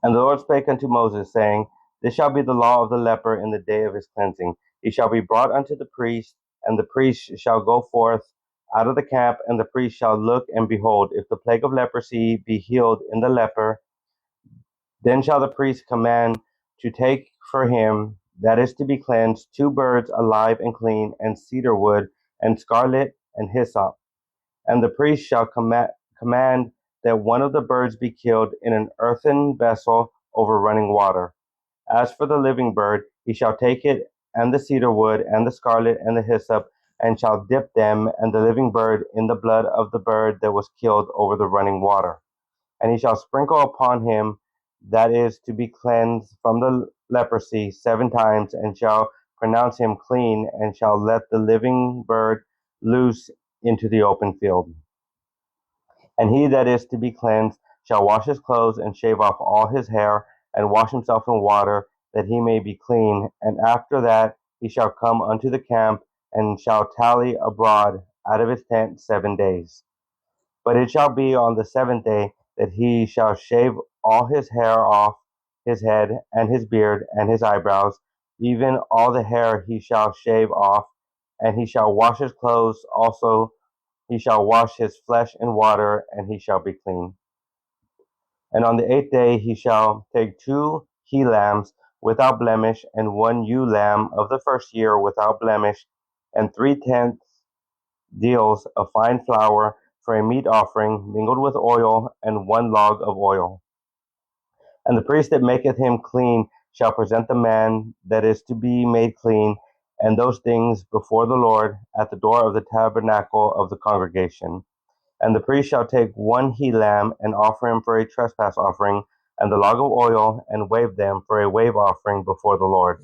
And the Lord spake unto Moses, saying, This shall be the law of the leper in the day of his cleansing. He shall be brought unto the priest, and the priest shall go forth out of the camp, and the priest shall look, and behold, if the plague of leprosy be healed in the leper, then shall the priest command to take for him that is to be cleansed 2 birds alive and clean, and cedar wood, and scarlet, and hyssop. And the priest shall command that one of the birds be killed in an earthen vessel over running water. As for the living bird, he shall take it, and the cedar wood, and the scarlet, and the hyssop, and shall dip them and the living bird in the blood of the bird that was killed over the running water. And he shall sprinkle upon him that is to be cleansed from the leprosy 7 times, and shall pronounce him clean, and shall let the living bird loose into the open field. And he that is to be cleansed shall wash his clothes, and shave off all his hair, and wash himself in water, that he may be clean. And after that he shall come unto the camp, and shall tally abroad out of his tent 7 days. But it shall be on the 7th day that he shall shave all his hair off his head, and his beard, and his eyebrows, even all the hair he shall shave off, and he shall wash his clothes also. He shall wash his flesh in water, and he shall be clean. And on the 8th day he shall take 2 he lambs without blemish, and 1 ewe lamb of the first year without blemish, and 3/10 deals of fine flour for a meat offering mingled with oil, and 1 log of oil. And the priest that maketh him clean shall present the man that is to be made clean, and those things before the Lord at the door of the tabernacle of the congregation. And the priest shall take 1 he lamb, and offer him for a trespass offering, and the log of oil, and wave them for a wave offering before the Lord.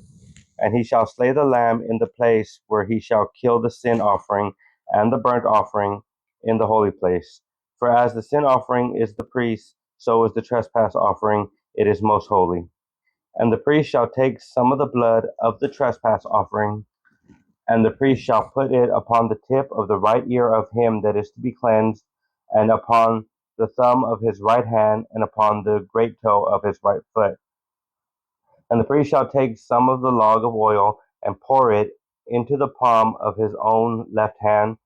And he shall slay the lamb in the place where he shall kill the sin offering and the burnt offering in the holy place. For as the sin offering is the priest, so is the trespass offering, it is most holy. And the priest shall take some of the blood of the trespass offering, and the priest shall put it upon the tip of the right ear of him that is to be cleansed, and upon the thumb of his right hand, and upon the great toe of his right foot. And the priest shall take some of the log of oil, and pour it into the palm of his own left hand.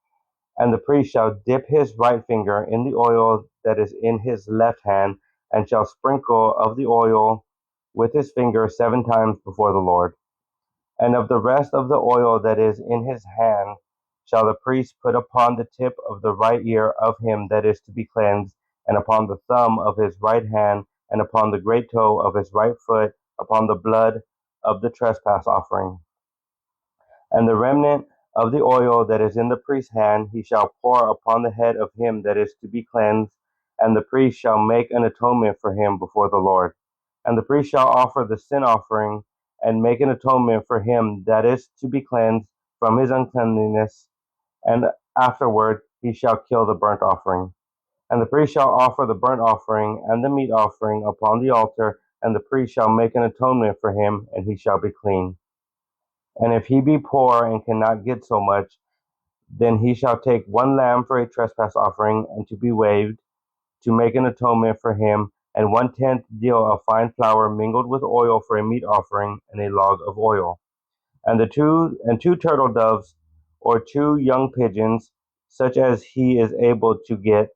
And the priest shall dip his right finger in the oil that is in his left hand, and shall sprinkle of the oil with his finger 7 times before the Lord. And of the rest of the oil that is in his hand shall the priest put upon the tip of the right ear of him that is to be cleansed, and upon the thumb of his right hand, and upon the great toe of his right foot, upon the blood of the trespass offering. And the remnant of the oil that is in the priest's hand he shall pour upon the head of him that is to be cleansed, and the priest shall make an atonement for him before the Lord. And the priest shall offer the sin offering, and make an atonement for him that is to be cleansed from his uncleanness, and afterward he shall kill the burnt offering. And the priest shall offer the burnt offering and the meat offering upon the altar, and the priest shall make an atonement for him, and he shall be clean. And if he be poor and cannot get so much, then he shall take 1 lamb for a trespass offering, and to be waved, to make an atonement for him, and 1/10 deal of fine flour mingled with oil for a meat offering, and a log of oil. And two turtle doves, or 2 young pigeons, such as he is able to get,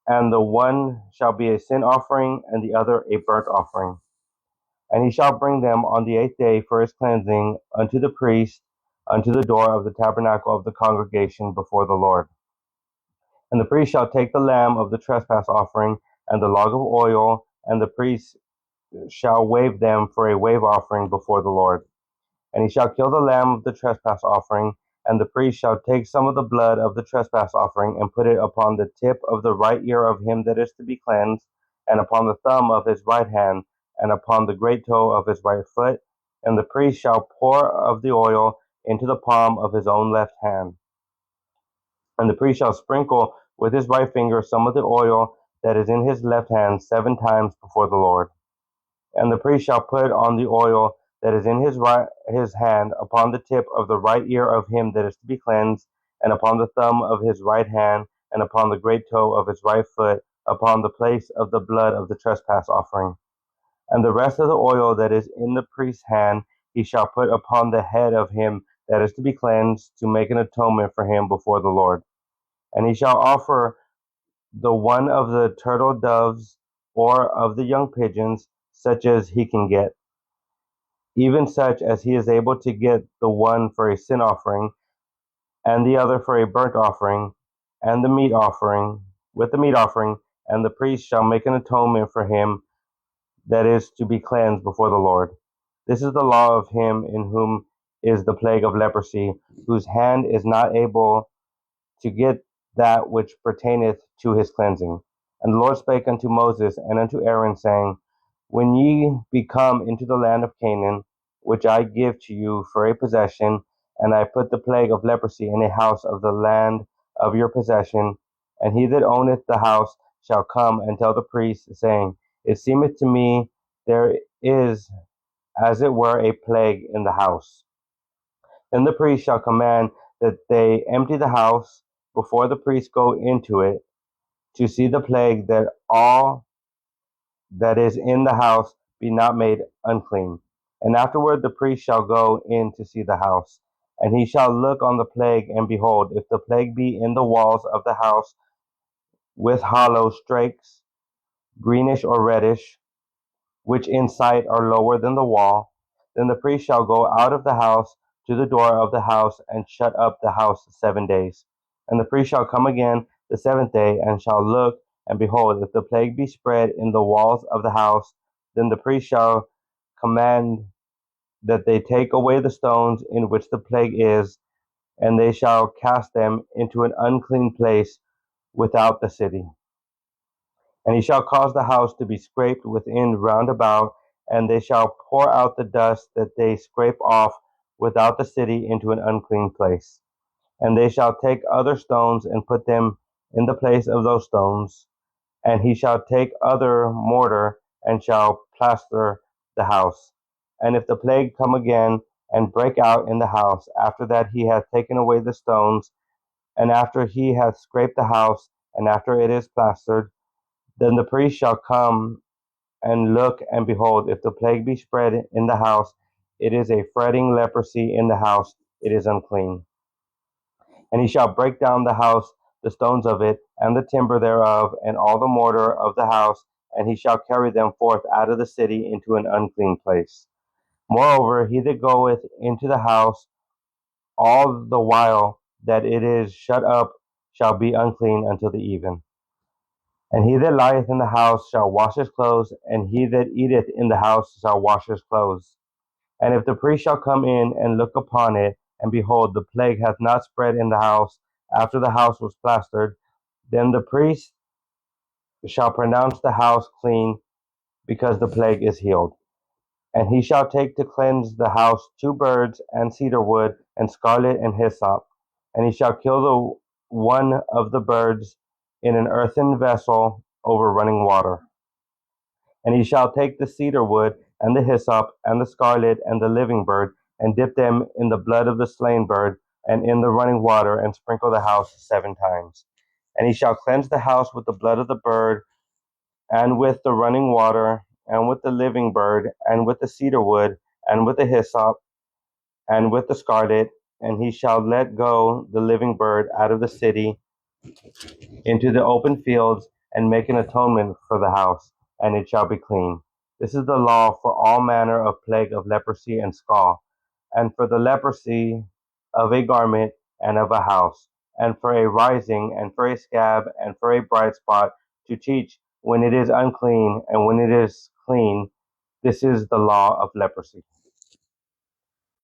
and the one shall be a sin offering, and the other a burnt offering. And he shall bring them on the 8th day for his cleansing unto the priest, unto the door of the tabernacle of the congregation before the Lord. And the priest shall take the lamb of the trespass offering, and the log of oil, and the priest shall wave them for a wave offering before the Lord. And he shall kill the lamb of the trespass offering, and the priest shall take some of the blood of the trespass offering, and put it upon the tip of the right ear of him that is to be cleansed, and upon the thumb of his right hand, and upon the great toe of his right foot. And the priest shall pour of the oil into the palm of his own left hand. And the priest shall sprinkle with his right finger some of the oil that is in his left hand 7 times before the Lord. And the priest shall put on the oil that is in his hand upon the tip of the right ear of him that is to be cleansed, and upon the thumb of his right hand, and upon the great toe of his right foot, upon the place of the blood of the trespass offering. And the rest of the oil that is in the priest's hand he shall put upon the head of him that is to be cleansed, to make an atonement for him before the Lord. And he shall offer the one of the turtle doves or of the young pigeons, such as he can get, even such as he is able to get, the one for a sin offering, and the other for a burnt offering, and the meat offering, with the meat offering, and the priest shall make an atonement for him that is to be cleansed before the Lord. This is the law of him in whom is the plague of leprosy, whose hand is not able to get that which pertaineth to his cleansing. And the Lord spake unto Moses and unto Aaron, saying, When ye be come into the land of Canaan, which I give to you for a possession, and I put the plague of leprosy in a house of the land of your possession, and he that owneth the house shall come and tell the priest, saying, It seemeth to me there is as it were a plague in the house. Then the priest shall command that they empty the house before the priest go into it to see the plague, that all that is in the house be not made unclean. And afterward the priest shall go in to see the house. And he shall look on the plague, and behold, if the plague be in the walls of the house with hollow strakes, greenish or reddish, which in sight are lower than the wall, then the priest shall go out of the house to the door of the house, and shut up the house 7 days. And the priest shall come again the seventh day, and shall look, and behold, if the plague be spread in the walls of the house, then the priest shall command that they take away the stones in which the plague is, and they shall cast them into an unclean place without the city. And he shall cause the house to be scraped within round about, and they shall pour out the dust that they scrape off without the city into an unclean place. And they shall take other stones and put them in the place of those stones. And he shall take other mortar and shall plaster the house. And if the plague come again and break out in the house, after that he hath taken away the stones, and after he hath scraped the house, and after it is plastered, then the priest shall come and look, and behold, if the plague be spread in the house, it is a fretting leprosy in the house, it is unclean. And he shall break down the house, the stones of it, and the timber thereof, and all the mortar of the house, and he shall carry them forth out of the city into an unclean place. Moreover, he that goeth into the house all the while that it is shut up shall be unclean until the even. And he that lieth in the house shall wash his clothes, and he that eateth in the house shall wash his clothes. And if the priest shall come in and look upon it, and behold, the plague hath not spread in the house after the house was plastered, then the priest shall pronounce the house clean, because the plague is healed. And he shall take to cleanse the house 2 birds, and cedar wood, and scarlet, and hyssop. And he shall kill the one of the birds in an earthen vessel over running water. And he shall take the cedar wood, and the hyssop, and the scarlet, and the living bird, and dip them in the blood of the slain bird, and in the running water, and sprinkle the house 7 times. And he shall cleanse the house with the blood of the bird, and with the running water, and with the living bird, and with the cedar wood, and with the hyssop, and with the scarlet. And he shall let go the living bird out of the city into the open fields, and make an atonement for the house, and it shall be clean. This is the law for all manner of plague of leprosy and scall, and for the leprosy of a garment and of a house, and for a rising, and for a scab, and for a bright spot, to teach when it is unclean and when it is clean. This is the law of leprosy.